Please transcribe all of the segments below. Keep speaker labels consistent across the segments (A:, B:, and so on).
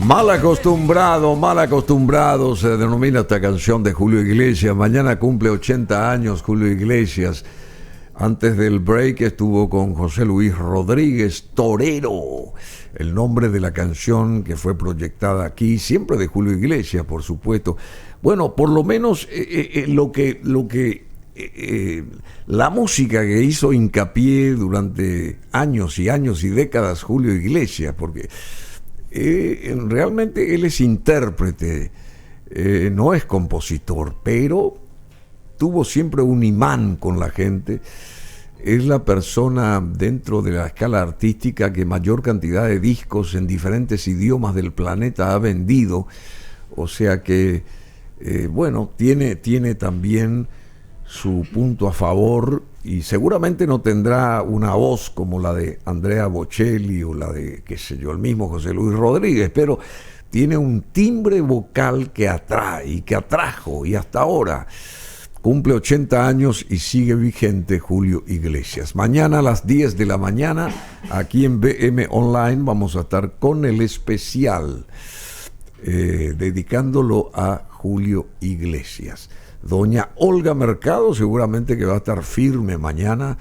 A: Mal acostumbrado se denomina esta canción de Julio Iglesias. Mañana cumple 80 años Julio Iglesias. Antes del break estuvo con José Luis Rodríguez, Torero, el nombre de la canción que fue proyectada aquí, siempre de Julio Iglesias, por supuesto. Bueno, por lo menos la música que hizo hincapié durante años y años y décadas Julio Iglesias, porque realmente él es intérprete, no es compositor, pero tuvo siempre un imán con la gente. Es la persona dentro de la escala artística que mayor cantidad de discos en diferentes idiomas del planeta ha vendido. O sea que, tiene también su punto a favor, y seguramente no tendrá una voz como la de Andrea Bocelli o la de, qué sé yo, el mismo José Luis Rodríguez, pero tiene un timbre vocal que atrae y que atrajo, y hasta ahora cumple 80 años y sigue vigente Julio Iglesias. Mañana a las 10 de la mañana, aquí en BM Online, vamos a estar con el especial dedicándolo a Julio Iglesias. Doña Olga Mercado seguramente que va a estar firme mañana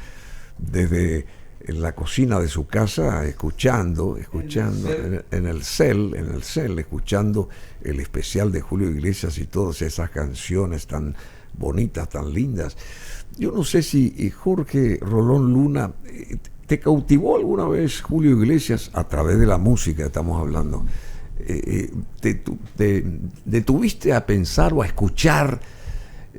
A: desde la cocina de su casa, escuchando en el cel, escuchando el especial de Julio Iglesias y todas esas canciones tan bonitas, tan lindas. Yo no sé si Jorge Rolón Luna, ¿te cautivó alguna vez Julio Iglesias a través de la música? Estamos hablando. ¿Te detuviste a pensar o a escuchar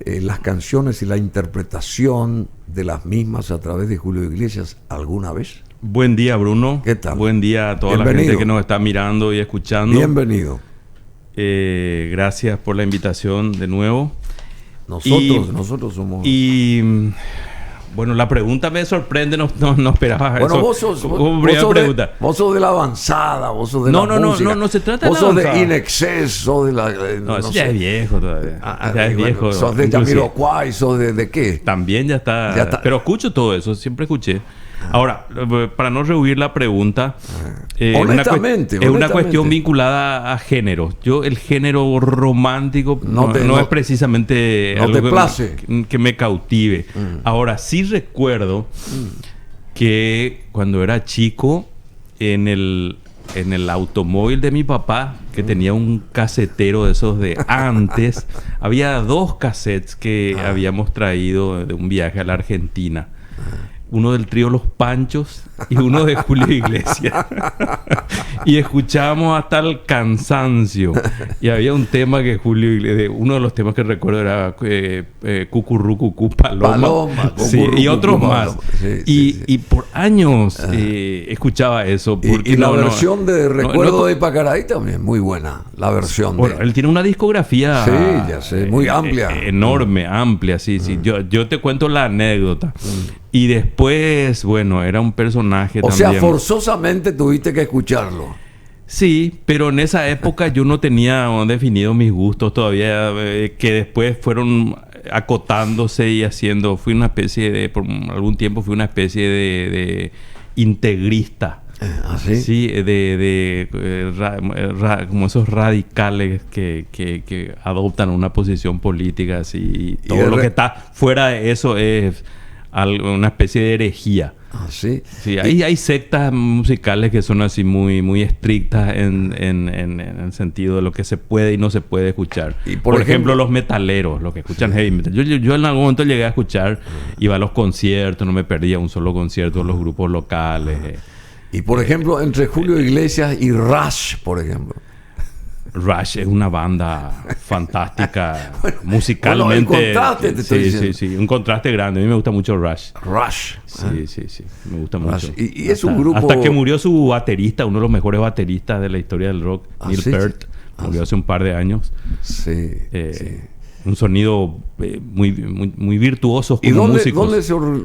A: las canciones y la interpretación de las mismas a través de Julio Iglesias alguna vez?
B: Buen día, Bruno.
A: ¿Qué tal?
B: Buen día a toda la gente que nos está mirando y escuchando.
A: Bienvenido.
B: Gracias por la invitación de nuevo.
A: Nosotros somos...
B: Bueno, la pregunta me sorprende, no esperaba eso.
A: Bueno, vos sos de la avanzada, vos sos de la música.
B: No se trata de
A: vos
B: la avanzada.
A: Vos sos de In Excess, sos de la...
B: eso ya es viejo todavía. Ya es viejo.
A: Sos de Jamiroquai, sos de qué.
B: También ya está. Pero escucho todo eso, siempre escuché. Ahora, para no rehuir la pregunta,
A: honestamente,
B: es una cuestión vinculada a género. El género romántico no es precisamente algo que me cautive. Ahora, sí recuerdo que cuando era chico, en el automóvil de mi papá, que tenía un casetero de esos de antes, había 2 cassettes que habíamos traído de un viaje a la Argentina. Uno del trío Los Panchos y uno de Julio Iglesias. Y escuchábamos hasta el cansancio. Y había un tema que Julio Iglesias, uno de los temas que recuerdo era Cucurru Cucú Paloma. Sí, y otros más. Y por años escuchaba eso.
A: Y la versión de Recuerdo de Pacaraí también, muy buena. La versión
B: él tiene una discografía...
A: Sí, ya sé, muy amplia.
B: Enorme, amplia, sí. Yo te cuento la anécdota. Y después, era un personaje también.
A: O sea, forzosamente tuviste que escucharlo.
B: Sí, pero en esa época yo no tenía definido mis gustos todavía, que después fueron acotándose y haciendo... por algún tiempo fui una especie de integrista.
A: ¿Ah, sí?
B: Sí, como esos radicales que adoptan una posición política así. Y todo lo que está fuera de eso es una especie de herejía.
A: Ah, sí.
B: Sí, hay sectas musicales que son así muy estrictas en el sentido de lo que se puede y no se puede escuchar.
A: Y
B: por ejemplo, los metaleros, los que escuchan heavy metal. Yo en algún momento llegué a escuchar, iba a los conciertos, no me perdía un solo concierto de los grupos locales.
A: Y por ejemplo, entre Julio Iglesias y Rush, por ejemplo.
B: Rush es una banda fantástica musicalmente.
A: El contraste,
B: sí, un contraste grande. A mí me gusta mucho Rush. Sí, me gusta mucho.
A: Y es un grupo...
B: Hasta que murió su baterista, uno de los mejores bateristas de la historia del rock, Neil Peart. Murió hace un par de años.
A: Sí.
B: Un sonido muy virtuoso como músicos.
A: ¿Dónde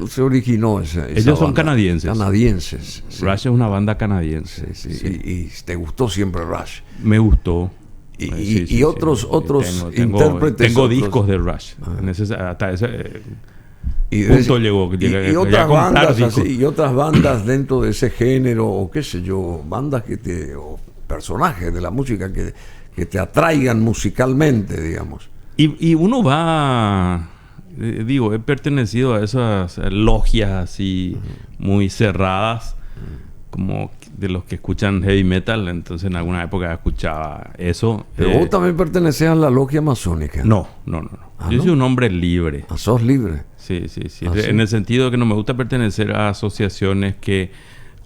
A: se originó esa
B: Ellos son
A: banda?
B: canadienses.
A: Sí.
B: Rush es una banda canadiense.
A: Sí. ¿Y te gustó siempre Rush?
B: Me gustó.
A: Y otros intérpretes.
B: Tengo discos de Rush. Hasta ese punto llegó.
A: Y otras bandas así, y otras bandas dentro de ese género, o qué sé yo, bandas que personajes de la música que te atraigan musicalmente, digamos.
B: Y uno va, he pertenecido a esas logias así muy cerradas, como de los que escuchan heavy metal. Entonces en alguna época escuchaba eso.
A: Pero vos también pertenecés a la logia masónica.
B: No. Yo soy un hombre libre.
A: ¿Sos libre?
B: Sí. En el sentido de que no me gusta pertenecer a asociaciones que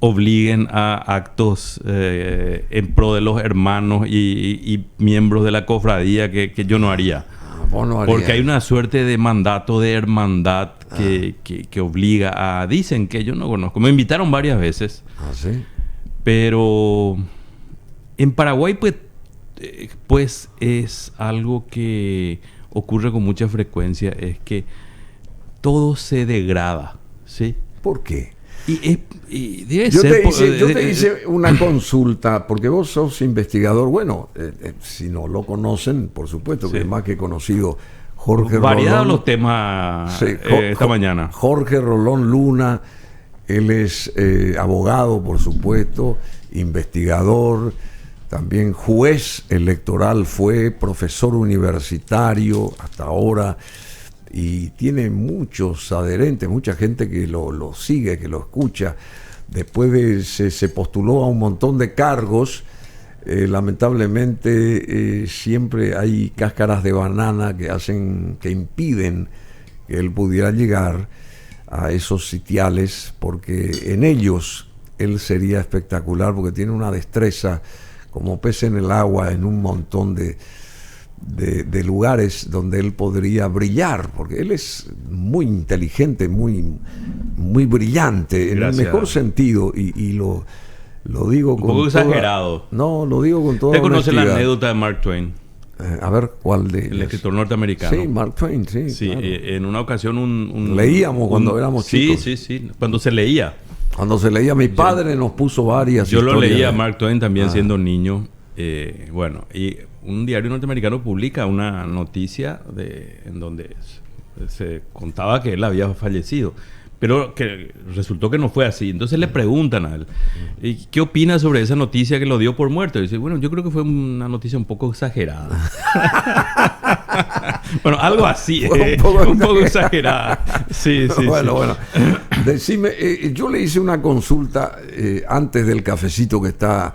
B: obliguen a actos en pro de los hermanos y miembros de la cofradía que yo no haría. Porque hay una suerte de mandato de hermandad que obliga a... Dicen que yo no conozco. Me invitaron varias veces.
A: ¿Sí?
B: Pero en Paraguay pues es algo que ocurre con mucha frecuencia. Es que todo se degrada. ¿Sí?
A: ¿Por qué?
B: Yo
A: te hice una consulta, porque vos sos investigador. Bueno, si no lo conocen, por supuesto, que es más que conocido Jorge
B: variados
A: Rolón.
B: Los temas esta mañana.
A: Jorge Rolón Luna, él es abogado, por supuesto, investigador, también juez electoral, fue profesor universitario hasta ahora. Y tiene muchos adherentes, mucha gente que lo sigue, que lo escucha. Después se postuló a un montón de cargos. Lamentablemente siempre hay cáscaras de banana que impiden que él pudiera llegar a esos sitiales, porque en ellos él sería espectacular, porque tiene una destreza como pez en el agua en un montón de lugares donde él podría brillar, porque él es muy inteligente, muy brillante, en el mejor sentido, y lo digo con
B: un poco exagerado.
A: Lo digo con toda
B: ¿Usted conoce
A: honestidad.
B: La anécdota de Mark Twain?
A: A ver, ¿cuál de ellos?
B: El escritor norteamericano.
A: Sí, Mark Twain, sí.
B: Sí,
A: claro.
B: En una ocasión
A: leíamos cuando éramos chicos.
B: Sí, cuando se leía.
A: Cuando se leía, mi padre nos puso varias
B: Yo
A: historias.
B: lo leía a Mark Twain también siendo niño. Y un diario norteamericano publica una noticia en donde se contaba que él había fallecido, pero que resultó que no fue así. Entonces le preguntan a él, ¿y qué opina sobre esa noticia que lo dio por muerto? Y dice, bueno, yo creo que fue una noticia un poco exagerada. Bueno, algo así, un poco exagerada. Sí.
A: Bueno. Decime, yo le hice una consulta antes del cafecito que está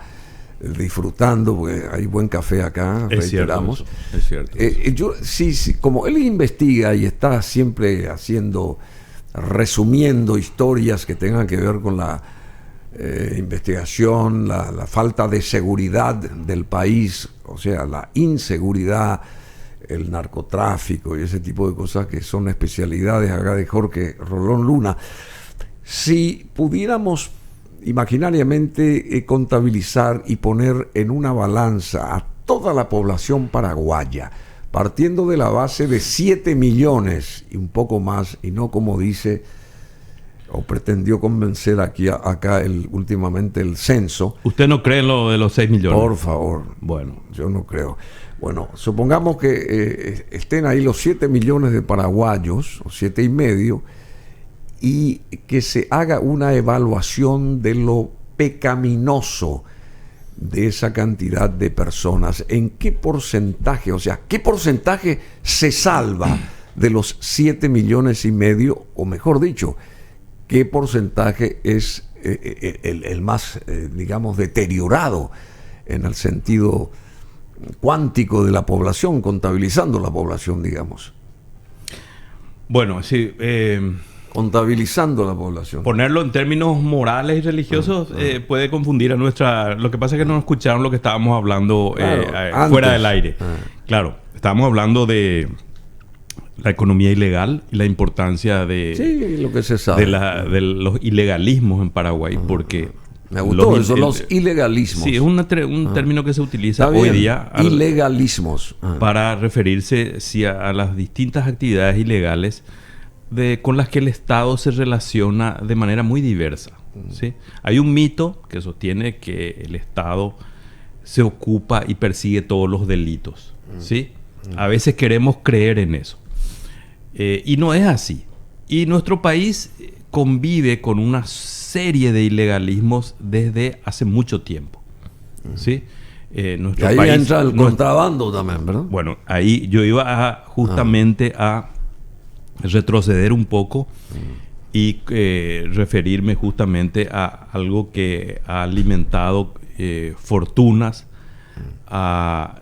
A: disfrutando, porque hay buen café acá, reiteramos.
B: Es cierto.
A: Yo, sí, como él investiga y está siempre resumiendo historias que tengan que ver con la investigación, la falta de seguridad del país, o sea, la inseguridad, el narcotráfico y ese tipo de cosas que son especialidades acá de Jorge Rolón Luna. Si pudiéramos imaginariamente contabilizar y poner en una balanza a toda la población paraguaya, partiendo de la base de 7 millones y un poco más, y no como dice o pretendió convencer acá últimamente el censo.
B: ¿Usted no cree en lo de los 6 millones?
A: Por favor.
B: Bueno.
A: Yo no creo. Bueno, supongamos que estén ahí los 7 millones de paraguayos, o 7,5, y que se haga una evaluación de lo pecaminoso de esa cantidad de personas. ¿En qué porcentaje? O sea, ¿qué porcentaje se salva de los 7,5 millones? O mejor dicho, ¿qué porcentaje es el más, digamos, deteriorado en el sentido cuántico de la población, contabilizando la población, digamos?
B: Bueno, sí.
A: Contabilizando la población.
B: Ponerlo en términos morales y religiosos puede confundir a nuestra... Lo que pasa es que no escucharon lo que estábamos hablando fuera del aire. Claro, estábamos hablando de la economía ilegal y la importancia de...
A: Sí, lo que se sabe.
B: De los ilegalismos en Paraguay, porque...
A: Me gustó eso, los ilegalismos.
B: Sí, es un término que se utiliza hoy día.
A: Ilegalismos.
B: Para referirse a las distintas actividades ilegales con las que el Estado se relaciona de manera muy diversa. ¿Sí? Hay un mito que sostiene que el Estado se ocupa y persigue todos los delitos. ¿Sí? A veces queremos creer en eso. Y no es así. Y nuestro país convive con una serie de ilegalismos desde hace mucho tiempo. ¿Sí?
A: nuestro país... Ahí entra el contrabando también, ¿verdad?
B: Bueno, ahí yo iba justamente a retroceder un poco y referirme justamente a algo que ha alimentado fortunas, ha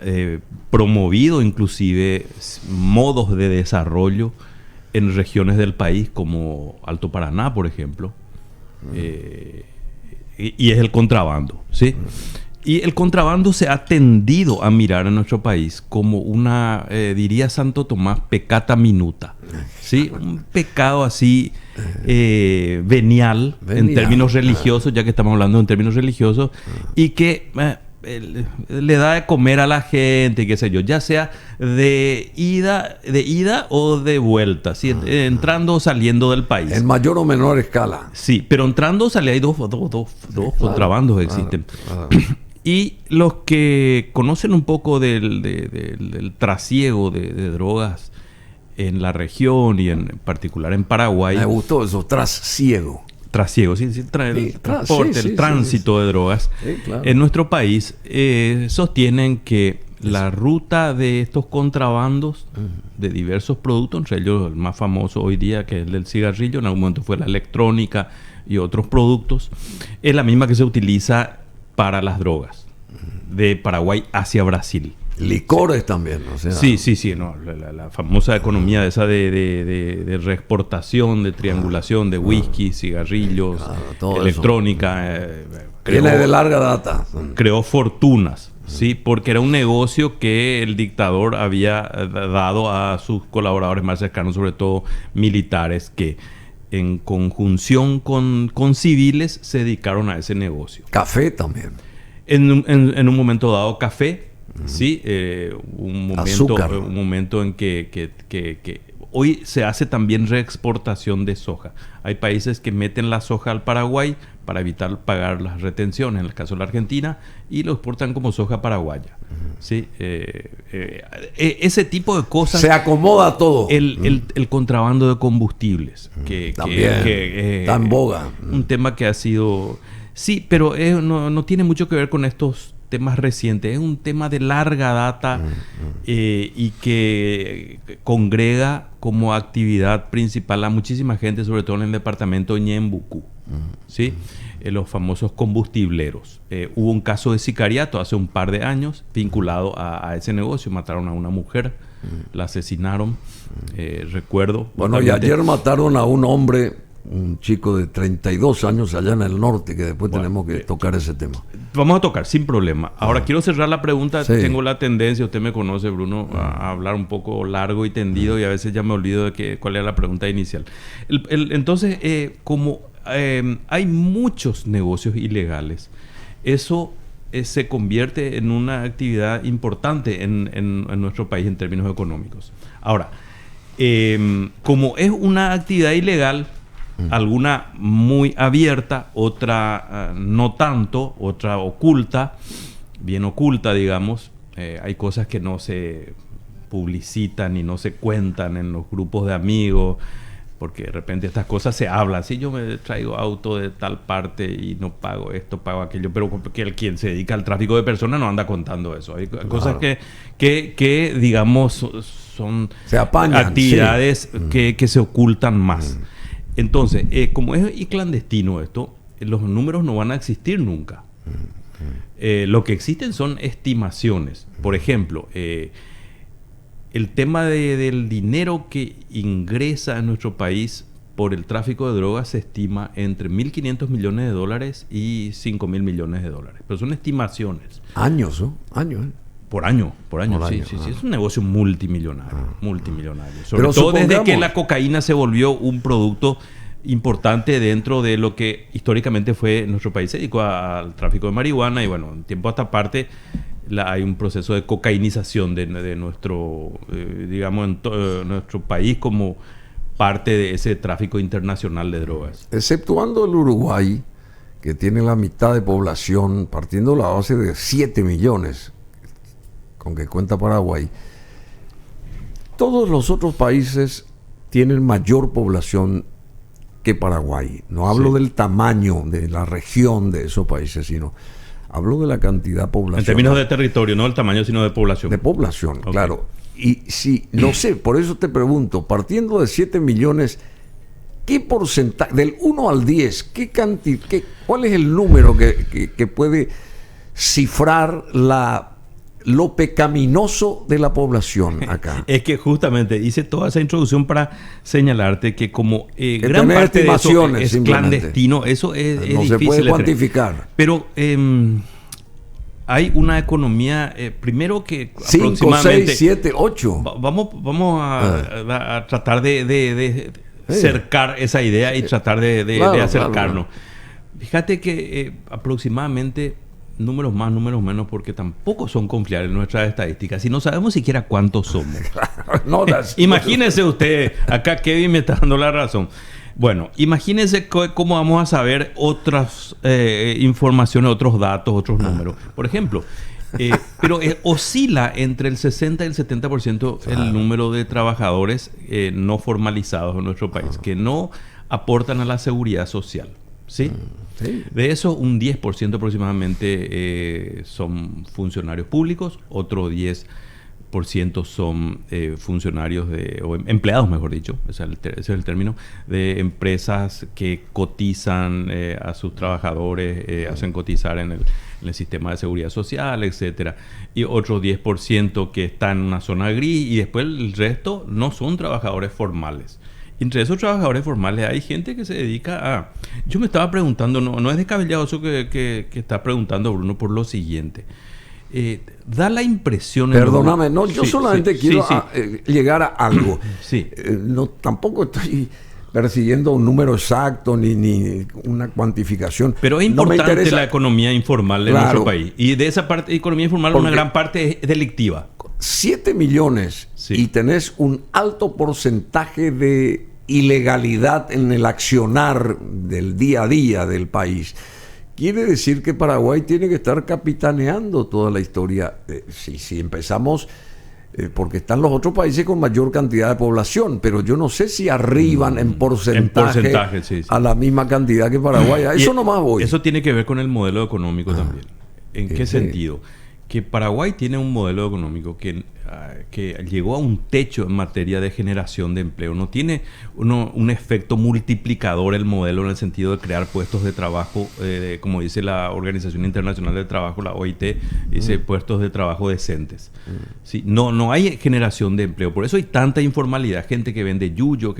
B: promovido inclusive modos de desarrollo en regiones del país como Alto Paraná, por ejemplo, y es el contrabando, ¿sí? Y el contrabando se ha tendido a mirar en nuestro país como una, diría Santo Tomás, peccata minuta, ¿sí? Un pecado así venial en términos religiosos, ya que estamos hablando en términos religiosos, y que le da de comer a la gente, qué sé yo, ya sea de ida o de vuelta, ¿sí? Entrando o saliendo del país.
A: En mayor o menor escala.
B: Sí, pero entrando o saliendo hay dos contrabandos existen. Claro. Y los que conocen un poco del trasiego de drogas en la región y en particular en Paraguay.
A: Me gustó eso, trasiego.
B: Trasiego, sí, el transporte, el tránsito de drogas. Sí, claro. En nuestro país sostienen que la ruta de estos contrabandos de diversos productos, entre ellos el más famoso hoy día, que es el del cigarrillo, en algún momento fue la electrónica y otros productos, es la misma que se utiliza para las drogas de Paraguay hacia Brasil.
A: Licores también, o sea.
B: Sí, no, la famosa economía esa de reexportación, de triangulación, de whisky, cigarrillos, electrónica.
A: Viene de larga data.
B: Creó fortunas, ¿sí? Porque era un negocio que el dictador había dado a sus colaboradores más cercanos, sobre todo militares, que en conjunción con civiles se dedicaron a ese negocio.
A: Café también.
B: En un momento dado, café. Sí, un momento en que hoy se hace también reexportación de soja. Hay países que meten la soja al Paraguay para evitar pagar las retenciones, en el caso de la Argentina, y lo exportan como soja paraguaya. ¿Sí? Ese tipo de cosas.
A: Se acomoda todo.
B: El contrabando de combustibles.
A: También está en boga.
B: Un tema que ha sido... Sí, pero no tiene mucho que ver con estos temas recientes. Es un tema de larga data y que congrega como actividad principal a muchísima gente, sobre todo en el departamento de Ñembucú, ¿sí? Los famosos combustibleros. Hubo un caso de sicariato hace un par de años vinculado a ese negocio. Mataron a una mujer, la asesinaron, recuerdo.
A: Bueno, y ayer mataron a un hombre, un chico de 32 años allá en el norte, que después tenemos que tocar ese tema.
B: Vamos a tocar, sin problema. Ahora quiero cerrar la pregunta. Sí. Tengo la tendencia, usted me conoce, Bruno, a hablar un poco largo y tendido y a veces ya me olvido de cuál era la pregunta inicial. Entonces, como hay muchos negocios ilegales, eso se convierte en una actividad importante en nuestro país en términos económicos. Ahora, como es una actividad ilegal, alguna muy abierta, otra no tanto, otra oculta, bien oculta, digamos. Hay cosas que no se publicitan y no se cuentan en los grupos de amigos, porque de repente estas cosas se hablan. Si yo me traigo auto de tal parte y no pago esto, pago aquello, pero porque quien se dedica al tráfico de personas no anda contando eso. Hay cosas que digamos, son actividades que se ocultan más. Entonces, como es clandestino esto, los números no van a existir nunca. Lo que existen son estimaciones. Por ejemplo, el tema del dinero que ingresa en nuestro país por el tráfico de drogas se estima entre 1.500 millones de dólares y 5.000 millones de dólares. Pero son estimaciones.
A: Años, ¿no? Años.
B: Por año. Sí. Es un negocio multimillonario. Sobre todo desde que la cocaína se volvió un producto importante dentro de lo que históricamente fue nuestro país. Se dedicó al tráfico de marihuana y bueno, en tiempo a esta parte hay un proceso de cocainización de nuestro, digamos, nuestro país como parte de ese tráfico internacional de drogas.
A: Exceptuando el Uruguay, que tiene la mitad de población, partiendo de la base de 7 millones, con que cuenta Paraguay, todos los otros países tienen mayor población que Paraguay. No hablo del tamaño de la región de esos países, sino Hablo de la cantidad poblacional.
B: En términos de territorio, no del tamaño, sino de población.
A: De población, okay. Claro. Y si, no sé, por eso te pregunto, partiendo de 7 millones, ¿qué porcentaje, del 1 al 10, cuál es el número que puede cifrar lo pecaminoso de la población acá?
B: Es que justamente hice toda esa introducción para señalarte que como gran parte de eso es clandestino, eso es
A: no
B: difícil.
A: Se puede cuantificar.
B: Pero hay una economía, primero que
A: 5,
B: aproximadamente...
A: 6, 7, 8.
B: Vamos a tratar de cercar esa idea y tratar de acercarnos. Claro. Fíjate que aproximadamente... números más, números menos, porque tampoco son confiables nuestras estadísticas. Y no sabemos siquiera cuántos somos. Imagínese usted, acá Kevin me está dando la razón. Bueno, imagínese cómo vamos a saber otras informaciones, otros datos, otros números. Por ejemplo, pero oscila entre el 60 y el 70% el número de trabajadores no formalizados en nuestro país, que no aportan a la seguridad social. ¿Sí? Sí. De eso, un 10% aproximadamente son funcionarios públicos, otro 10% son funcionarios o empleados, mejor dicho, ese es el término, de empresas que cotizan a sus trabajadores, hacen cotizar en el sistema de seguridad social, etcétera. Y otro 10% que está en una zona gris, y después el resto no son trabajadores formales. Entre esos trabajadores formales hay gente que se dedica a... Yo me estaba preguntando, no es descabellado eso que está preguntando Bruno, por lo siguiente. Da la impresión...
A: Perdóname, yo solamente quiero llegar a algo.
B: Sí.
A: Tampoco estoy persiguiendo un número exacto ni una cuantificación.
B: Pero es importante la economía informal en nuestro país. Y de esa parte de economía informal, una gran parte es delictiva.
A: 7 millones y tenés un alto porcentaje de ilegalidad en el accionar del día a día del país. Quiere decir que Paraguay tiene que estar capitaneando toda la historia. Si empezamos, porque están los otros países con mayor cantidad de población, pero yo no sé si arriban en porcentaje a la misma cantidad que Paraguay. A eso nomás voy.
B: Eso tiene que ver con el modelo económico también. ¿En qué sentido? Que Paraguay tiene un modelo económico que llegó a un techo en materia de generación de empleo. No tiene un efecto multiplicador el modelo en el sentido de crear puestos de trabajo, como dice la Organización Internacional del Trabajo, la OIT, dice puestos de trabajo decentes. ¿Sí? No hay generación de empleo. Por eso hay tanta informalidad. Gente que vende yuyo,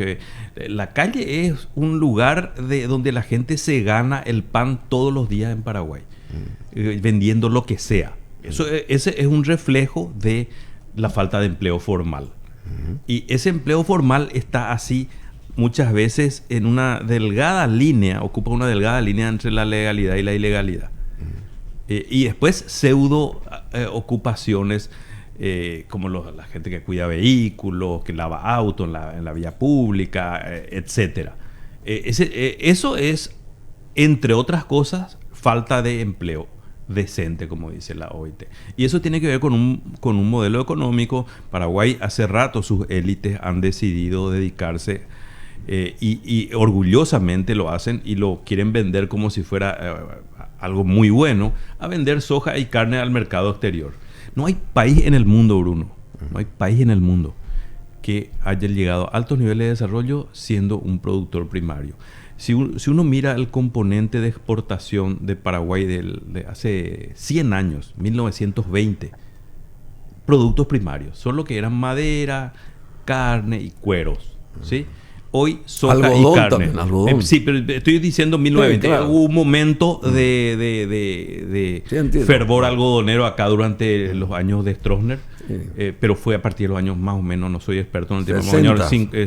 B: la calle es un lugar donde la gente se gana el pan todos los días en Paraguay, vendiendo lo que sea. Ese es un reflejo de la falta de empleo formal. Y ese empleo formal está así muchas veces en una delgada línea, ocupa una delgada línea entre la legalidad y la ilegalidad. Y después pseudo ocupaciones como la gente que cuida vehículos, que lava autos en la vía pública, etcétera. Eso es, entre otras cosas, falta de empleo decente, como dice la OIT. Y eso tiene que ver con un modelo económico. Paraguay hace rato sus élites han decidido dedicarse y orgullosamente lo hacen y lo quieren vender como si fuera algo muy bueno, a vender soja y carne al mercado exterior. No hay país en el mundo, Bruno, no hay país en el mundo que haya llegado a altos niveles de desarrollo siendo un productor primario. Si uno mira el componente de exportación de Paraguay de hace 100 años, 1920, productos primarios, son lo que eran madera, carne y cueros, ¿sí? Hoy soja
A: algodón
B: y carne.
A: También, algodón.
B: Sí, pero estoy diciendo 1920. Sí, claro. Hubo un momento de fervor algodonero acá durante los años de Stroessner. Pero fue a partir de los años más o menos, no soy experto en el tema,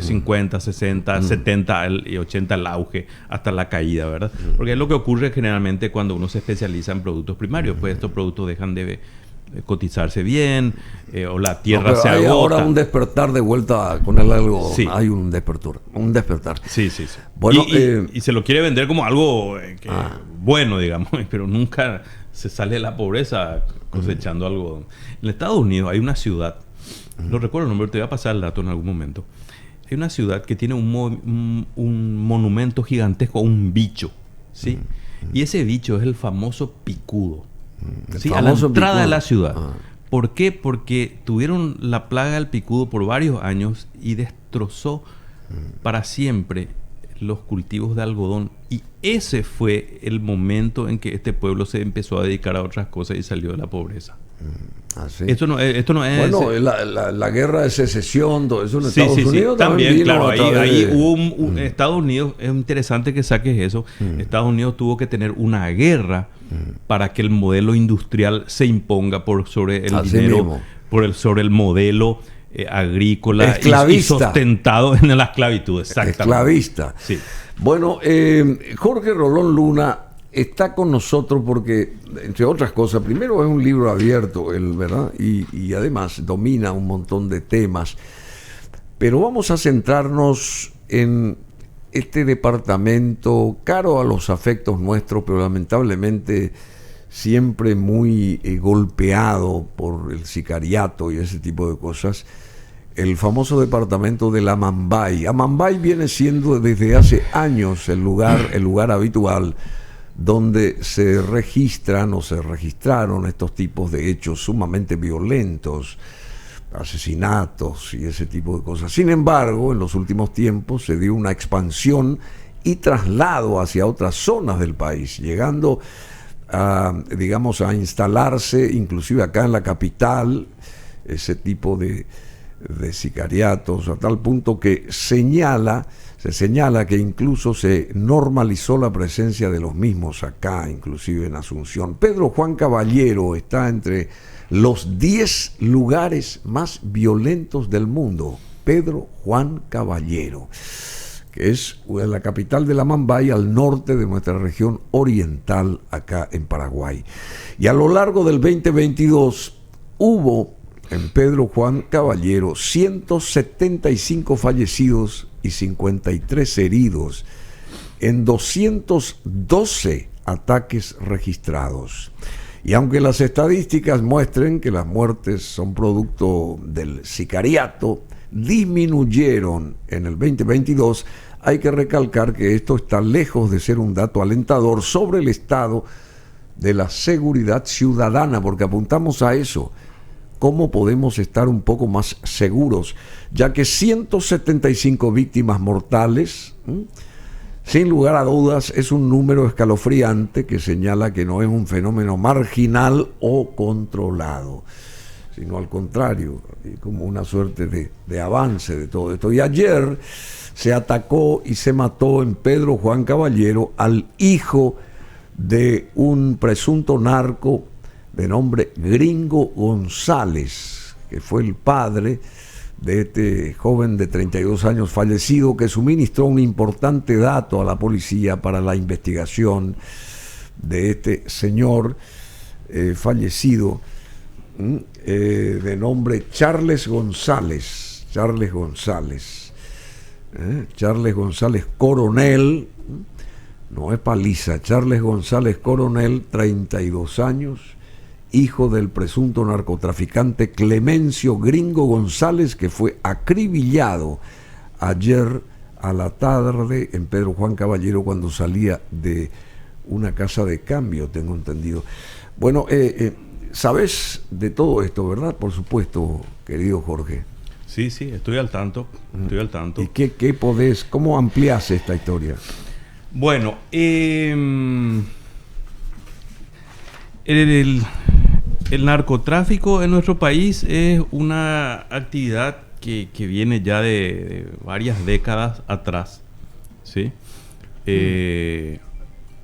B: 50, 60, 70 y 80 el auge hasta la caída, ¿verdad? Porque es lo que ocurre generalmente cuando uno se especializa en productos primarios, pues estos productos dejan de cotizarse bien, o la tierra se agota.
A: Ahora un despertar de vuelta con el algodón. Sí. Hay un despertar.
B: Sí.
A: Bueno,
B: y se lo quiere vender como algo bueno, digamos, pero nunca se sale de la pobreza cosechando algodón. En Estados Unidos hay una ciudad, no recuerdo el nombre, te voy a pasar el dato en algún momento. Hay una ciudad que tiene un monumento gigantesco a un bicho, ¿sí? Y ese bicho es el famoso picudo. Sí, a la entrada de la ciudad. ¿Por qué? Porque tuvieron la plaga del picudo por varios años y destrozó para siempre los cultivos de algodón. Y ese fue el momento en que este pueblo se empezó a dedicar a otras cosas y salió de la pobreza.
A: ¿Sí?
B: Esto no es...
A: Bueno, la guerra de secesión, todo eso en Estados Unidos
B: también claro, ahí hubo Estados Unidos, es interesante que saques eso. Estados Unidos tuvo que tener una guerra para que el modelo industrial se imponga por sobre el dinero, sobre el modelo agrícola y sustentado en la esclavitud. Exactamente.
A: Esclavista.
B: Sí.
A: Bueno, Jorge Rolón Luna está con nosotros porque, entre otras cosas, primero es un libro abierto, él, ¿verdad? Y además domina un montón de temas. Pero vamos a centrarnos en este departamento caro a los afectos nuestros, pero lamentablemente siempre muy golpeado por el sicariato y ese tipo de cosas. El famoso departamento de Amambay. Amambay viene siendo desde hace años el lugar habitual donde se registran o se registraron estos tipos de hechos sumamente violentos, asesinatos y ese tipo de cosas. Sin embargo, en los últimos tiempos se dio una expansión y traslado hacia otras zonas del país, llegando a instalarse inclusive acá en la capital, ese tipo de sicariatos, a tal punto que se señala que incluso se normalizó la presencia de los mismos acá, inclusive en Asunción. Pedro Juan Caballero está entre los 10 lugares más violentos del mundo. Pedro Juan Caballero, que es la capital de Amambay, al norte de nuestra región oriental, acá en Paraguay. Y a lo largo del 2022 hubo en Pedro Juan Caballero 175 fallecidos y 53 heridos en 212 ataques registrados. Y aunque las estadísticas muestren que las muertes son producto del sicariato, disminuyeron en el 2022, hay que recalcar que esto está lejos de ser un dato alentador sobre el estado de la seguridad ciudadana, porque apuntamos a eso. ¿Cómo podemos estar un poco más seguros? Ya que 175 víctimas mortales, sin lugar a dudas, es un número escalofriante que señala que no es un fenómeno marginal o controlado, sino al contrario, como una suerte de avance de todo esto. Y ayer se atacó y se mató en Pedro Juan Caballero al hijo de un presunto narco de nombre Gringo González, que fue el padre de este joven de 32 años fallecido, que suministró un importante dato a la policía para la investigación de este señor fallecido, de nombre Charles González. Charles González Coronel, no es Paliza, Charles González Coronel, 32 años, hijo del presunto narcotraficante Clemencio Gringo González, que fue acribillado ayer a la tarde en Pedro Juan Caballero cuando salía de una casa de cambio, tengo entendido. Bueno, sabes de todo esto, ¿verdad? Por supuesto, querido Jorge.
B: Sí, estoy al tanto.
A: ¿Y qué podés, cómo ampliás esta historia?
B: Bueno, el narcotráfico en nuestro país es una actividad que viene ya de varias décadas atrás, ¿sí?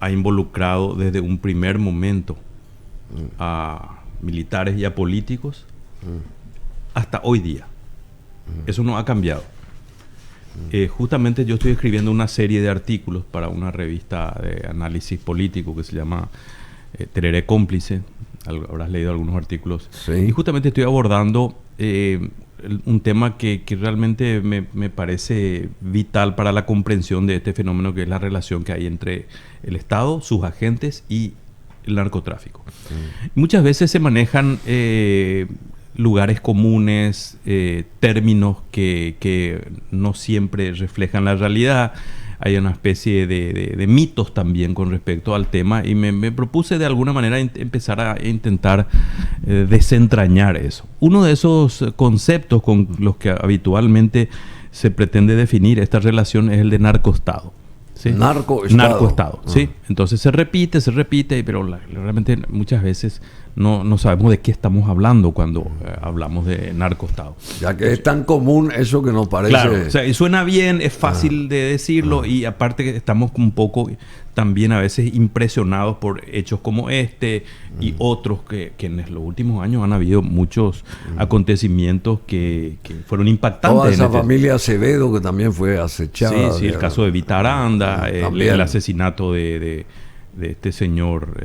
B: Ha involucrado desde un primer momento a militares y a políticos hasta hoy día. Eso no ha cambiado. Justamente yo estoy escribiendo una serie de artículos para una revista de análisis político que se llama Tereré Cómplice. Habrás leído algunos artículos.
A: Sí.
B: Y justamente estoy abordando un tema que realmente me parece vital para la comprensión de este fenómeno, que es la relación que hay entre el Estado, sus agentes y el narcotráfico. Muchas veces se manejan lugares comunes, términos que no siempre reflejan la realidad. hay una especie de mitos también con respecto al tema, y me propuse de alguna manera empezar a intentar desentrañar eso. Uno de esos conceptos con los que habitualmente se pretende definir esta relación es el de narcoestado. ¿Sí? Narcoestado, ¿sí? Entonces se repite, pero realmente muchas veces no sabemos de qué estamos hablando cuando hablamos de narcoestado.
A: Ya que es tan común eso que nos parece...
B: Claro, o sea, y suena bien, es fácil de decirlo, y aparte que estamos un poco también a veces impresionados por hechos como este y otros que en los últimos años han habido muchos acontecimios que fueron impactantes.
A: Toda esa familia Acevedo que también fue acechada.
B: Sí, el caso de Vita Aranda, el asesinato de este señor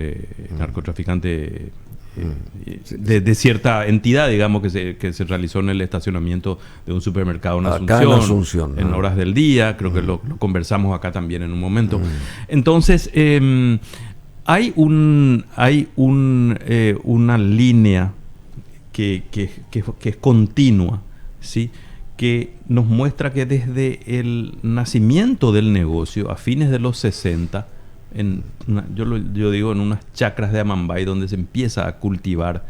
B: narcotraficante de cierta entidad, digamos, que se realizó en el estacionamiento de un supermercado en Asunción, en horas del día. Creo que lo conversamos acá también en un momento. Entonces, hay una línea que es continua, ¿sí? Que nos muestra que desde el nacimiento del negocio, a fines de los 60, yo digo en unas chacras de Amambay, donde se empieza a cultivar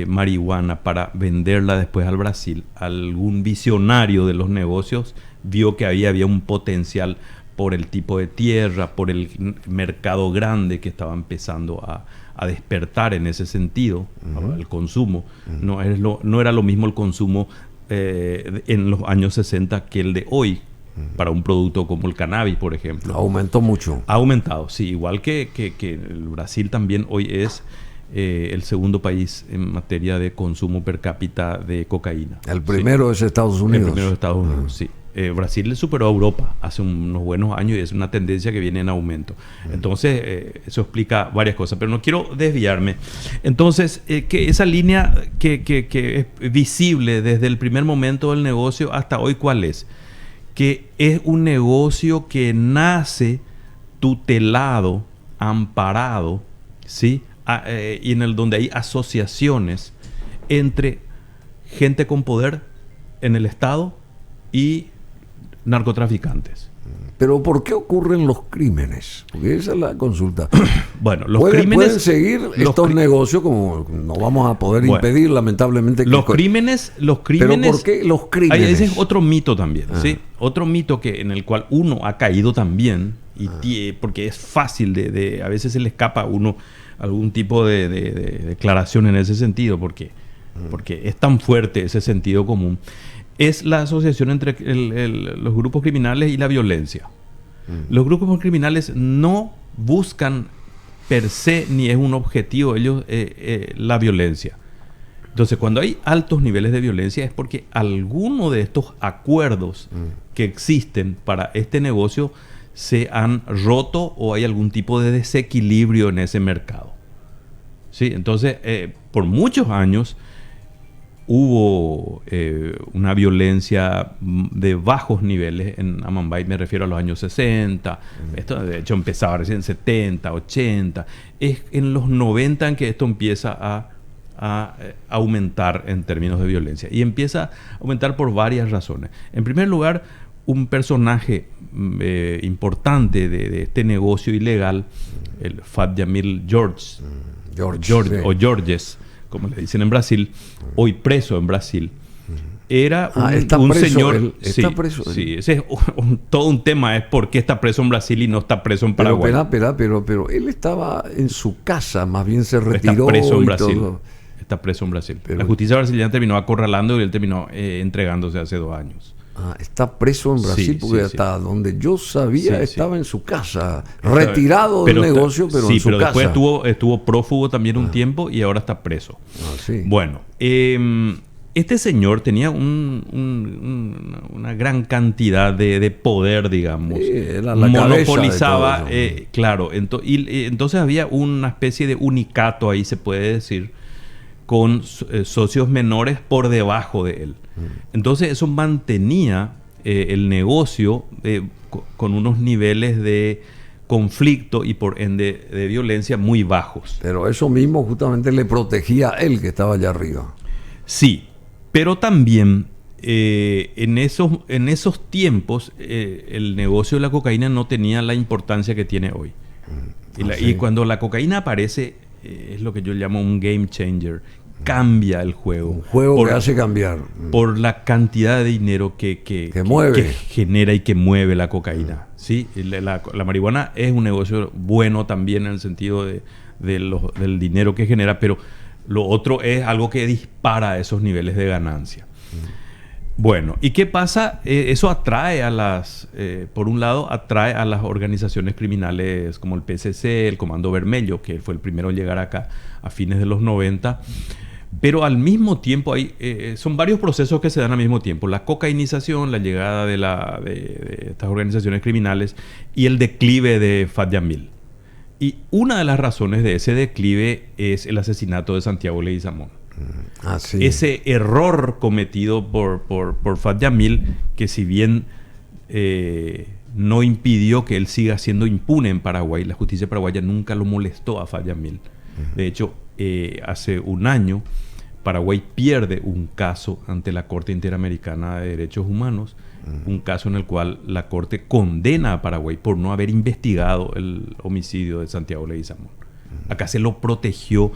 B: marihuana para venderla después al Brasil, algún visionario de los negocios vio que había un potencial por el tipo de tierra, por el mercado grande que estaba empezando a despertar en ese sentido, el consumo. No era lo mismo el consumo en los años 60 que el de hoy, para un producto como el cannabis, por ejemplo.
A: Aumentó mucho.
B: Ha aumentado, sí. Igual que el Brasil también hoy es el segundo país en materia de consumo per cápita de cocaína.
A: El primero es Estados Unidos.
B: El primero es Estados Unidos, sí. Brasil le superó a Europa hace unos buenos años y es una tendencia que viene en aumento. Entonces, eso explica varias cosas, pero no quiero desviarme. Entonces, que esa línea que es visible desde el primer momento del negocio hasta hoy, ¿cuál es? Que es un negocio que nace tutelado, amparado, ¿sí? Y donde hay asociaciones entre gente con poder en el Estado y narcotraficantes.
A: Pero ¿por qué ocurren los crímenes? Porque esa es la consulta.
B: Bueno, crímenes...
A: Pueden seguir estos negocios, como no vamos a poder impedir, lamentablemente.
B: Los crímenes...
A: ¿Pero por qué los crímenes?
B: Ese es otro mito también, ¿sí? Otro mito en el cual uno ha caído también, porque es fácil a veces se le escapa a uno algún tipo de declaración en ese sentido, porque es tan fuerte ese sentido común. Es la asociación entre los grupos criminales y la violencia. Los grupos criminales no buscan per se, ni es un objetivo ellos, la violencia. Entonces, cuando hay altos niveles de violencia es porque alguno de estos acuerdos que existen para este negocio se han roto o hay algún tipo de desequilibrio en ese mercado. ¿Sí? Entonces, por muchos años hubo una violencia de bajos niveles en Amambay, me refiero a los años 60. Esto de hecho empezaba recién en 70, 80. Es en los 90 en que esto empieza a aumentar en términos de violencia. Y empieza a aumentar por varias razones. En primer lugar, un personaje importante de este negocio ilegal, el Fat Jamil George, o Georges, como le dicen en Brasil, hoy preso en Brasil, era un señor...
A: ¿Está preso?
B: Sí, ese es todo un tema, es por qué está preso en Brasil y no está preso en Paraguay.
A: Pero él estaba en su casa, más bien se retiró.
B: Está preso en Brasil. Está preso en Brasil. La justicia brasileña terminó acorralando y él terminó entregándose hace 2 años.
A: Está preso en Brasil, porque hasta donde yo sabía estaba en su casa, retirado del negocio, pero en su casa.
B: Sí, pero después estuvo prófugo también un tiempo y ahora está preso. Bueno, este señor tenía una gran cantidad de poder, digamos.
A: Era la
B: monopolizaba, claro. Entonces había una especie de unicato ahí, se puede decir, con socios menores por debajo de él. Entonces eso mantenía el negocio con unos niveles de conflicto y por ende de violencia muy bajos.
A: Pero eso mismo justamente le protegía a él que estaba allá arriba.
B: Sí, pero también en esos tiempos el negocio de la cocaína no tenía la importancia que tiene hoy. Y cuando la cocaína aparece, es lo que yo llamo un game changer. Cambia el juego.
A: Un juego que hace cambiar.
B: Por la cantidad de dinero que
A: mueve.
B: Que genera y que mueve la cocaína. ¿Sí? La marihuana es un negocio bueno también en el sentido del dinero que genera, pero lo otro es algo que dispara esos niveles de ganancia. Bueno, ¿y qué pasa? Eso atrae por un lado, atrae a las organizaciones criminales como el PCC, el Comando Vermelho, que fue el primero en llegar acá a fines de los 90. Pero al mismo tiempo son varios procesos que se dan al mismo tiempo. La cocainización, la llegada de estas organizaciones criminales y el declive de Fat Yamil. Y una de las razones de ese declive es el asesinato de Santiago Leguizamón.
A: Sí.
B: Ese error cometido por Fat Yamil, que si bien no impidió que él siga siendo impune en Paraguay, la justicia paraguaya nunca lo molestó a Fat Yamil. De hecho, hace un año Paraguay pierde un caso ante la Corte Interamericana de Derechos Humanos, un caso en el cual la Corte condena a Paraguay por no haber investigado el homicidio de Santiago Leguizamón. Acá se lo protegió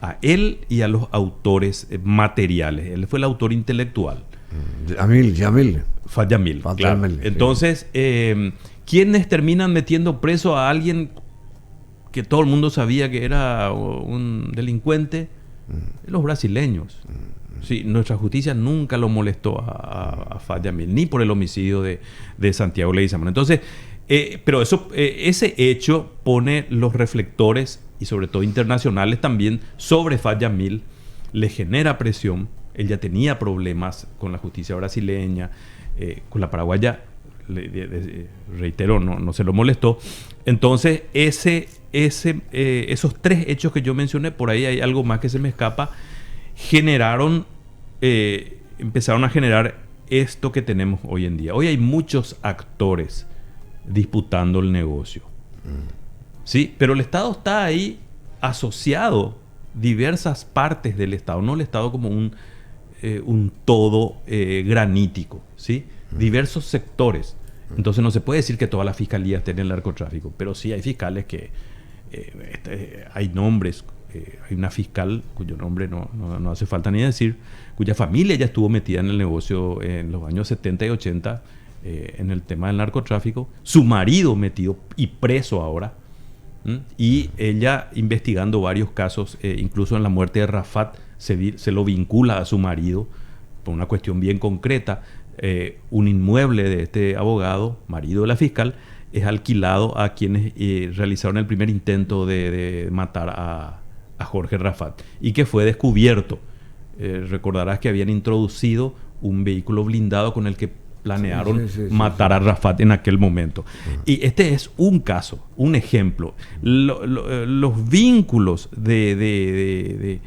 B: a él y a los autores materiales. Él fue el autor intelectual.
A: Yamil.
B: Fat Yamil, claro.
A: Yamil,
B: entonces, ¿quiénes terminan metiendo preso a alguien que todo el mundo sabía que era un delincuente? Los brasileños. Sí, nuestra justicia nunca lo molestó a Fat Yamil, ni por el homicidio de Santiago Leguizamón. Entonces, pero ese hecho pone los reflectores, y sobre todo internacionales también, sobre Fat Yamil, le genera presión. Él ya tenía problemas con la justicia brasileña, con la paraguaya, reitero, no se lo molestó. Entonces, esos tres hechos que yo mencioné, por ahí hay algo más que se me escapa, empezaron a generar esto que tenemos hoy en día. Hoy hay muchos actores disputando el negocio. Sí, pero el Estado está ahí asociado, diversas partes del Estado, no el Estado como un todo granítico, ¿sí? Diversos sectores. Entonces no se puede decir que toda la fiscalía esté en el narcotráfico, pero sí hay fiscales que hay nombres. Hay una fiscal cuyo nombre no hace falta ni decir, cuya familia ya estuvo metida en el negocio en los años 70 y 80 en el tema del narcotráfico. Su marido metido y preso ahora. Y ella investigando varios casos, incluso en la muerte de Rafat se lo vincula a su marido por una cuestión bien concreta. Un inmueble de este abogado, marido de la fiscal, es alquilado a quienes realizaron el primer intento de matar a Jorge Rafat, y que fue descubierto. Recordarás que habían introducido un vehículo blindado con el que planearon matar a Rafat en aquel momento. Y este es un caso, un ejemplo. Los vínculos de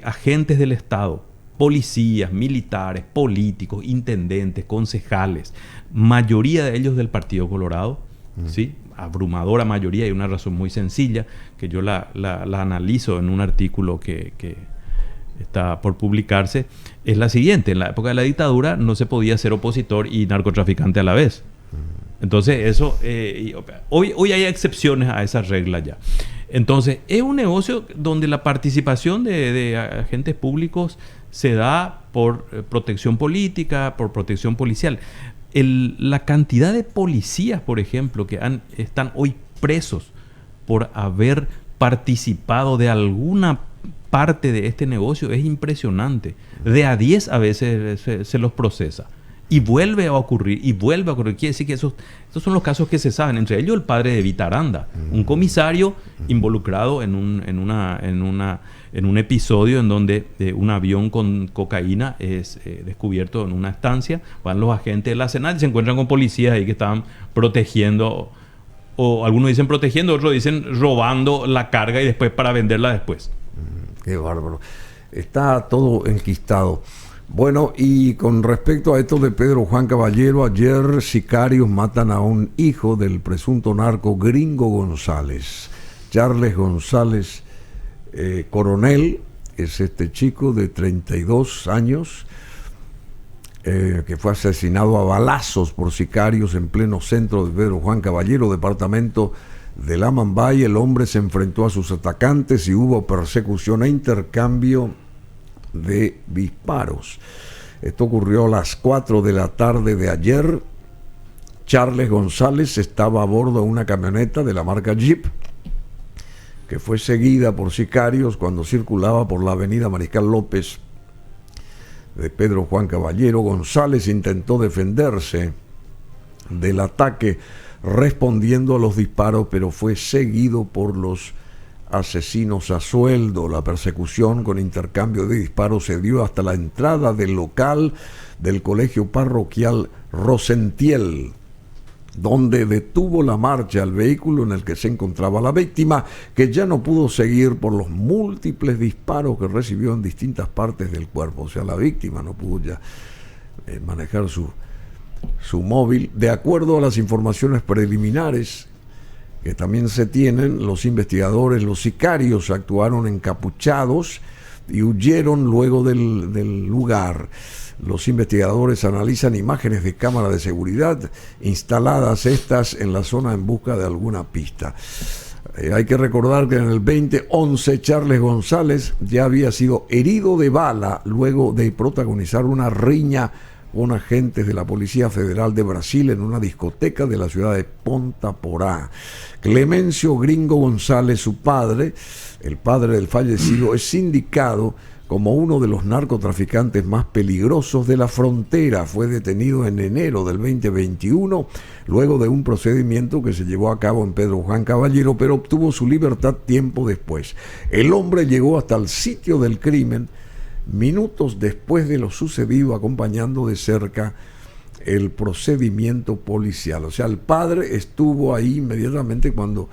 B: agentes del Estado, policías, militares, políticos, intendentes, concejales, mayoría de ellos del Partido Colorado, ¿sí? Abrumadora mayoría, y una razón muy sencilla que yo la analizo en un artículo que está por publicarse, es la siguiente: en la época de la dictadura no se podía ser opositor y narcotraficante a la vez. Entonces eso, hoy hay excepciones a esa regla ya. Entonces es un negocio donde la participación de agentes públicos se da por protección política, por protección policial. La cantidad de policías, por ejemplo, que están hoy presos por haber participado de alguna parte de este negocio es impresionante. De a 10 a veces se los procesa. Y vuelve a ocurrir, y vuelve a ocurrir. Quiere decir que estos son los casos que se saben. Entre ellos el padre de Vita Aranda, un comisario involucrado en un episodio en donde un avión con cocaína es descubierto en una estancia. Van los agentes de la SENAC y se encuentran con policías ahí que estaban protegiendo, o algunos dicen protegiendo, otros dicen robando la carga y después para venderla después.
A: Qué bárbaro. Está todo enquistado. Bueno, y con respecto a esto de Pedro Juan Caballero, ayer sicarios matan a un hijo del presunto narco Gringo González. Charles González Coronel es este chico de 32 años. que fue asesinado a balazos por sicarios en pleno centro de Pedro Juan Caballero, departamento de La Mambay. El hombre se enfrentó a sus atacantes y hubo persecución e intercambio de disparos. Esto ocurrió a las 4 de la tarde de ayer. Charles González estaba a bordo de una camioneta de la marca Jeep que fue seguida por sicarios cuando circulaba por la avenida Mariscal López de Pedro Juan Caballero. González intentó defenderse del ataque respondiendo a los disparos, pero fue seguido por los asesinos a sueldo. La persecución con intercambio de disparos se dio hasta la entrada del local del colegio parroquial Rosentiel, donde detuvo la marcha al vehículo en el que se encontraba la víctima, que ya no pudo seguir por los múltiples disparos que recibió en distintas partes del cuerpo. O sea, la víctima no pudo ya manejar su móvil. De acuerdo a las informaciones preliminares que también se tienen, los investigadores, los sicarios actuaron encapuchados y huyeron luego del lugar. Los investigadores analizan imágenes de cámara de seguridad instaladas estas en la zona en busca de alguna pista. Hay que recordar que en el 2011 Charles González ya había sido herido de bala luego de protagonizar una riña con agentes de la Policía Federal de Brasil en una discoteca de la ciudad de Ponta Porá. Clemencio Gringo González, su padre, el padre del fallecido, es indicado como uno de los narcotraficantes más peligrosos de la frontera. Fue detenido en enero del 2021, luego de un procedimiento que se llevó a cabo en Pedro Juan Caballero, pero obtuvo su libertad tiempo después. El hombre llegó hasta el sitio del crimen minutos después de lo sucedido, acompañando de cerca el procedimiento policial. O sea, el padre estuvo ahí inmediatamente cuando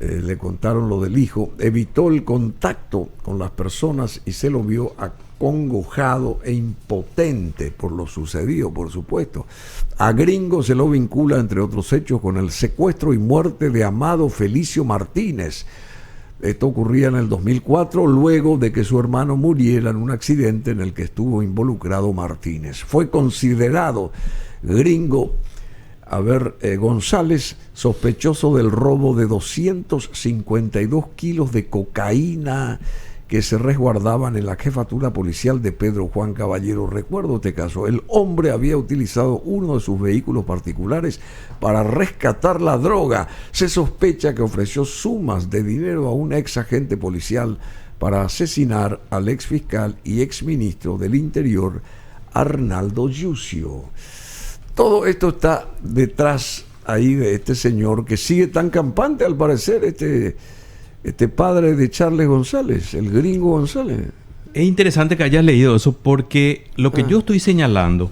A: le contaron lo del hijo, evitó el contacto con las personas y se lo vio acongojado e impotente por lo sucedido, por supuesto. A Gringo se lo vincula, entre otros hechos, con el secuestro y muerte de Amado Felicio Martínez. Esto ocurría en el 2004, luego de que su hermano muriera en un accidente en el que estuvo involucrado Martínez. Fue considerado Gringo González sospechoso del robo de 252 kilos de cocaína que se resguardaban en la jefatura policial de Pedro Juan Caballero. Recuerdo este caso. El hombre había utilizado uno de sus vehículos particulares para rescatar la droga. Se sospecha que ofreció sumas de dinero a un ex agente policial para asesinar al ex fiscal y ex ministro del Interior, Arnaldo Yucio. Todo esto está detrás ahí de este señor que sigue tan campante, al parecer, este padre de Charles González, el Gringo González.
B: Es interesante que hayas leído eso, porque lo que yo estoy señalando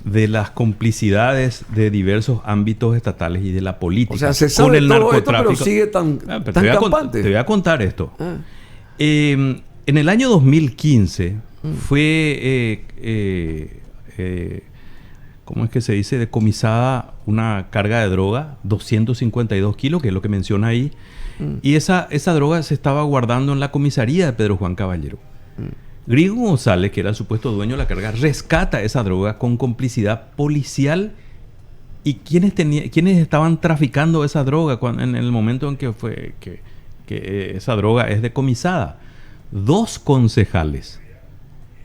B: de las complicidades de diversos ámbitos estatales y de la política,
A: o sea, se sabe con el todo narcotráfico, esto, pero sigue tan campante.
B: Te voy a contar esto. En el año 2015 fue ¿cómo es que se dice? Decomisada una carga de droga, 252 kilos, que es lo que menciona ahí. Y esa droga se estaba guardando en la comisaría de Pedro Juan Caballero. Gringo González, que era el supuesto dueño de la carga, rescata esa droga con complicidad policial. ¿Y quiénes estaban traficando esa droga en el momento en que fue que esa droga es decomisada? 2 concejales.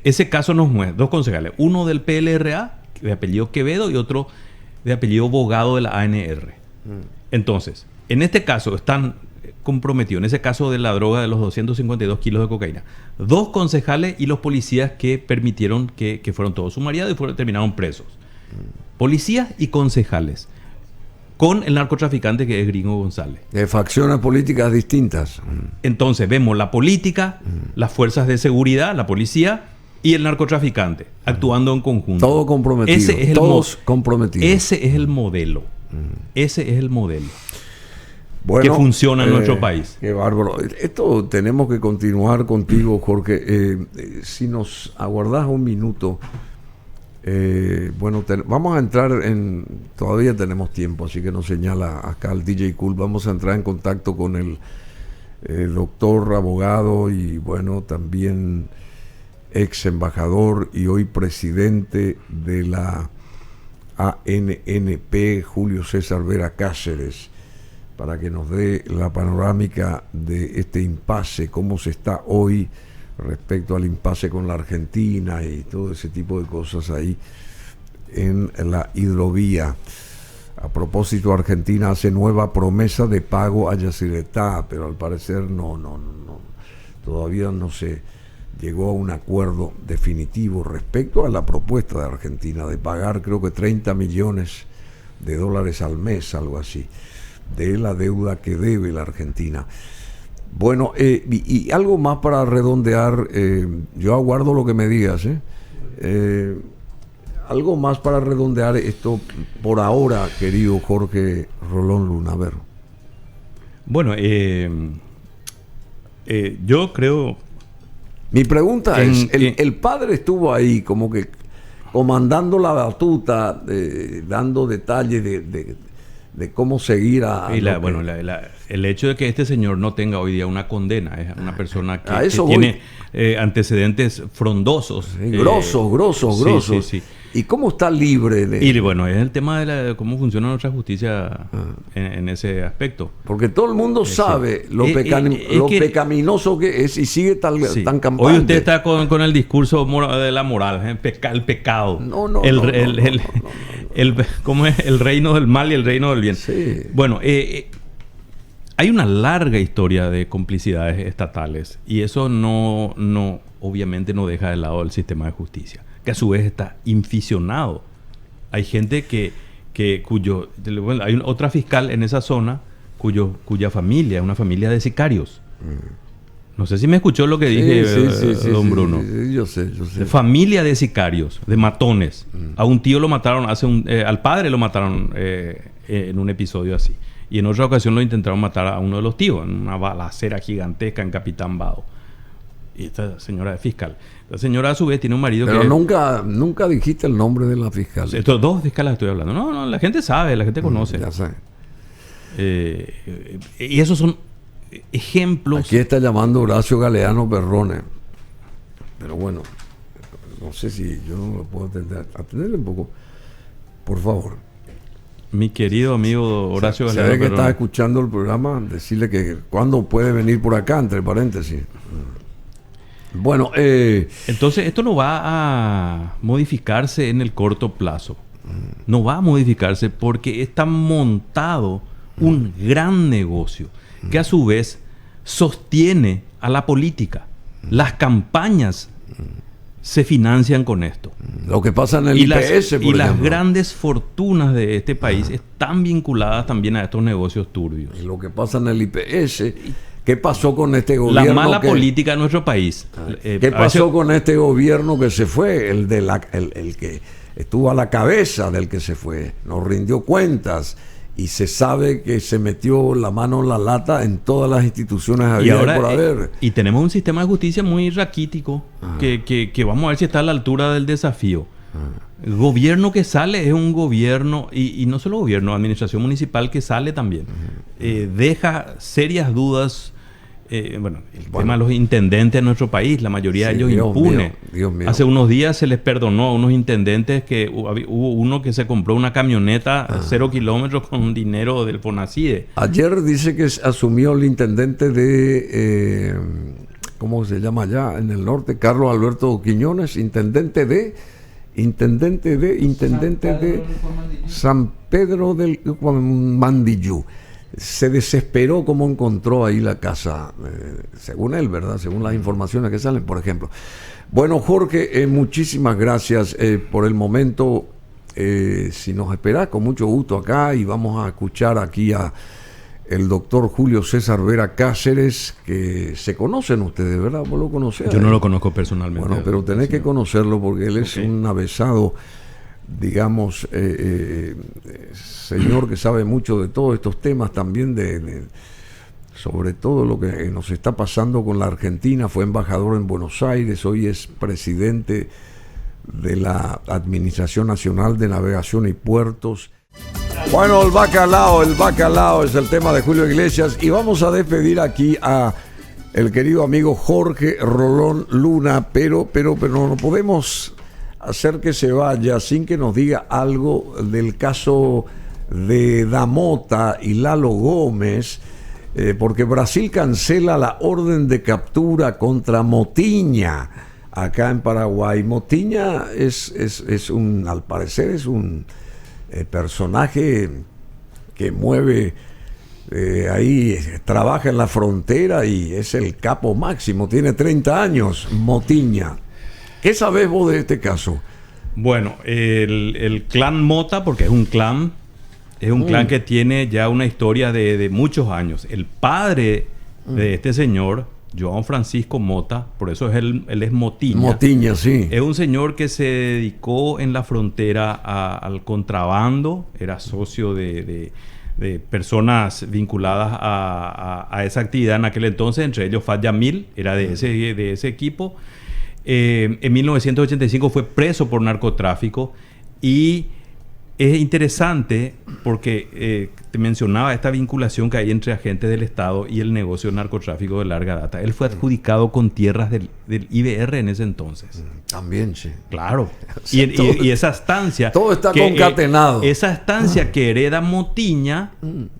B: Ese caso nos muestra 2 concejales. Uno del PLRA, de apellido Quevedo, y otro de apellido Bogado de la ANR. Entonces, en este caso están comprometidos, en ese caso de la droga de los 252 kilos de cocaína, 2 concejales y los policías que permitieron que fueron todos sumariados y terminaron presos. Policías y concejales, con el narcotraficante que es Gringo González.
A: De facciones políticas distintas.
B: Entonces vemos la política, las fuerzas de seguridad, la policía y el narcotraficante actuando en conjunto.
A: Todo comprometido. Todos comprometidos.
B: Ese es el modelo. Ese es el modelo. Bueno, que funciona en nuestro país.
A: Qué bárbaro. Esto tenemos que continuar contigo, Jorge. Si nos aguardás un minuto, vamos a entrar en... Todavía tenemos tiempo, así que nos señala acá el DJ Cool. Vamos a entrar en contacto con el doctor, abogado y bueno, también ex embajador y hoy presidente de la ANNP, Julio César Vera Cáceres, para que nos dé la panorámica de este impasse, cómo se está hoy respecto al impasse con la Argentina y todo ese tipo de cosas ahí en la hidrovía. A propósito, Argentina hace nueva promesa de pago a Yacyretá, pero al parecer todavía no se llegó a un acuerdo definitivo respecto a la propuesta de Argentina de pagar, creo que $30 millones al mes, algo así, de la deuda que debe la Argentina. Bueno, y algo más para redondear, yo aguardo lo que me digas, algo más para redondear esto por ahora, querido Jorge Rolón Luna. A ver.
B: Bueno, yo creo...
A: Mi pregunta es, el padre estuvo ahí como que comandando la batuta, dando detalles de cómo seguir a...
B: el hecho de que este señor no tenga hoy día una condena, es una persona que tiene antecedentes frondosos.
A: Sí, grosos.
B: Sí.
A: ¿Y cómo está libre de...?
B: Y bueno, es el tema de cómo funciona nuestra justicia en ese aspecto.
A: Porque todo el mundo sabe lo pecaminoso que es y sigue tan campante.
B: Hoy usted está con el discurso de la moral, el pecado. ¿Cómo es? El reino del mal y el reino del bien.
A: Sí.
B: Bueno, hay una larga historia de complicidades estatales y eso obviamente no deja de lado el sistema de justicia, que a su vez está inficionado. Hay gente hay otra fiscal en esa zona cuya familia es una familia de sicarios. No sé si me escuchó lo que dije, don Bruno.
A: Sí, yo sé.
B: Familia de sicarios, de matones. A un tío lo mataron, al padre lo mataron en un episodio así. Y en otra ocasión lo intentaron matar a uno de los tíos, en una balacera gigantesca en Capitán Bado. Y esta señora es fiscal. La señora a su vez tiene un marido
A: Pero nunca dijiste el nombre de la fiscal.
B: Estos dos fiscales estoy hablando. No, la gente sabe, la gente conoce.
A: Ya sé.
B: Y esos son ejemplos.
A: Aquí está llamando Horacio Galeano Perrone. Pero bueno, no sé si yo no lo puedo atender. Atenderle un poco, por favor.
B: Mi querido amigo Horacio Galeano
A: Perrone. Que está escuchando el programa, decirle que cuándo puede venir por acá, entre paréntesis. Bueno,
B: entonces esto no va a modificarse en el corto plazo. No va a modificarse porque está montado un gran negocio que a su vez sostiene a la política. Las campañas se financian con esto.
A: Lo que pasa en el IPS,
B: y las grandes fortunas de este país están vinculadas también a estos negocios turbios.
A: Y lo que pasa en el IPS... ¿Qué pasó con este gobierno?
B: La mala política de nuestro país.
A: ¿Qué pasó con este gobierno que se fue? El que estuvo a la cabeza del que se fue. Nos rindió cuentas y se sabe que se metió la mano en la lata en todas las instituciones habidas por haber.
B: Y tenemos un sistema de justicia muy raquítico que vamos a ver si está a la altura del desafío. El gobierno que sale es un gobierno, y no solo gobierno, administración municipal que sale también. Deja serias dudas. El tema de los intendentes en nuestro país, la mayoría de ellos impune.
A: Dios mío.
B: Hace unos días se les perdonó a unos intendentes que hubo uno que se compró una camioneta 0 kilómetros con dinero del Fonacide.
A: Ayer dice que asumió el intendente de ¿cómo se llama allá en el norte? Carlos Alberto Quiñones, intendente de San Pedro del Mandillú. Se desesperó como encontró ahí la casa, según él, ¿verdad? Según las informaciones que salen, por ejemplo. Bueno, Jorge, muchísimas gracias por el momento. Si nos esperás, con mucho gusto acá, y vamos a escuchar aquí a el doctor Julio César Vera Cáceres, que se conocen ustedes, ¿verdad? ¿Vos lo conocés?
B: Yo no lo conozco personalmente.
A: Bueno, pero tenés que conocerlo porque él es un avesado, digamos, señor que sabe mucho de todos estos temas, también sobre todo lo que nos está pasando con la Argentina. Fue embajador en Buenos Aires, hoy es presidente de la Administración Nacional de Navegación y Puertos. Bueno, el bacalao es el tema de Julio Iglesias, y vamos a despedir aquí a el querido amigo Jorge Rolón Luna, pero no podemos hacer que se vaya sin que nos diga algo del caso de Damota y Lalo Gómez, porque Brasil cancela la orden de captura contra Motinha acá en Paraguay. Motinha al parecer es un personaje que mueve ahí, trabaja en la frontera y es el capo máximo, tiene 30 años, Motinha. ¿Qué sabés vos de este caso?
B: Bueno, el clan Mota, porque es un clan que tiene ya una historia de muchos años. El padre de este señor, João Francisco Mota, por eso él es Motinha.
A: Motinha, sí.
B: Es un señor que se dedicó en la frontera al contrabando, era socio de personas vinculadas a esa actividad en aquel entonces, entre ellos Fat Yamil, era de ese equipo. En 1985 fue preso por narcotráfico y es interesante porque te mencionaba esta vinculación que hay entre agentes del Estado y el negocio de narcotráfico de larga data. Él fue adjudicado con tierras del IBR en ese entonces.
A: También, sí.
B: Claro. O sea, y esa estancia...
A: Todo está concatenado.
B: Esa estancia que hereda Motinha...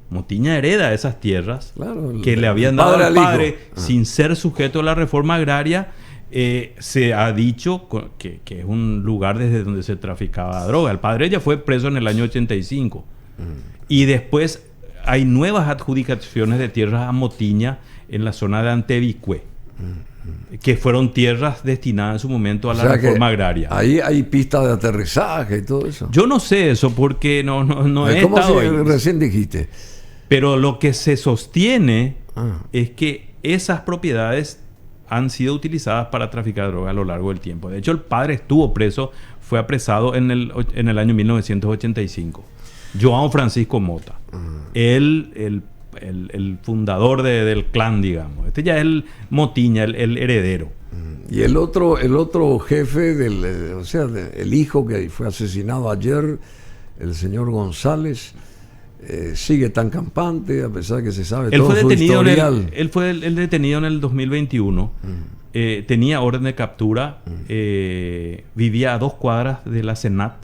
B: Motinha hereda esas tierras, claro, que le habían dado al padre sin ser sujeto a la reforma agraria. Se ha dicho que es un lugar desde donde se traficaba droga. El padre ya fue preso en el año 85. Y después hay nuevas adjudicaciones de tierras a Motinha en la zona de Antevicue, que fueron tierras destinadas en su momento a la reforma agraria.
A: Ahí hay pistas de aterrizaje y todo eso.
B: Yo no sé eso porque no he estado ahí.
A: Recién dijiste.
B: Pero lo que se sostiene es que esas propiedades han sido utilizadas para traficar droga a lo largo del tiempo. De hecho, el padre estuvo preso, fue apresado en el año 1985. João Francisco Mota. El fundador del clan, digamos. Este ya es el Motinha, el heredero.
A: Y el otro jefe, el hijo que fue asesinado ayer, el señor González, sigue tan campante a pesar de que se sabe todo su historial.
B: Él fue el detenido en el 2021. Tenía orden de captura. Vivía a 2 cuadras de la Senat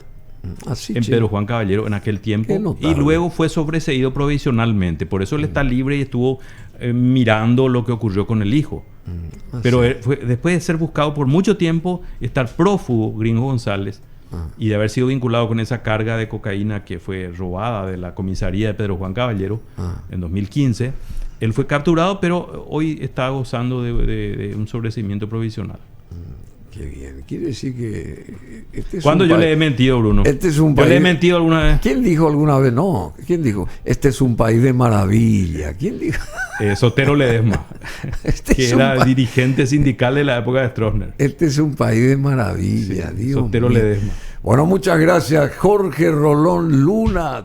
B: en Pedro Juan Caballero en aquel tiempo. Y luego fue sobreseído provisionalmente. Por eso él está libre y estuvo mirando lo que ocurrió con el hijo. Pero después de ser buscado por mucho tiempo, estar prófugo, Gringo González, y de haber sido vinculado con esa carga de cocaína que fue robada de la comisaría de Pedro Juan Caballero en 2015, él fue capturado, pero hoy está gozando de un sobreseimiento provisional.
A: Qué bien. Quiere decir que...
B: ¿Cuándo yo le he mentido, Bruno?
A: Este es un país...
B: ¿Yo le he mentido alguna vez?
A: ¿Quién dijo alguna vez? No. ¿Quién dijo? Este es un país de maravilla. ¿Quién dijo?
B: Sotero Ledesma, que era dirigente sindical de la época de Stroessner.
A: Este es un país de maravilla,
B: sí, Sotero Ledesma.
A: Bueno, muchas gracias, Jorge Rolón Luna.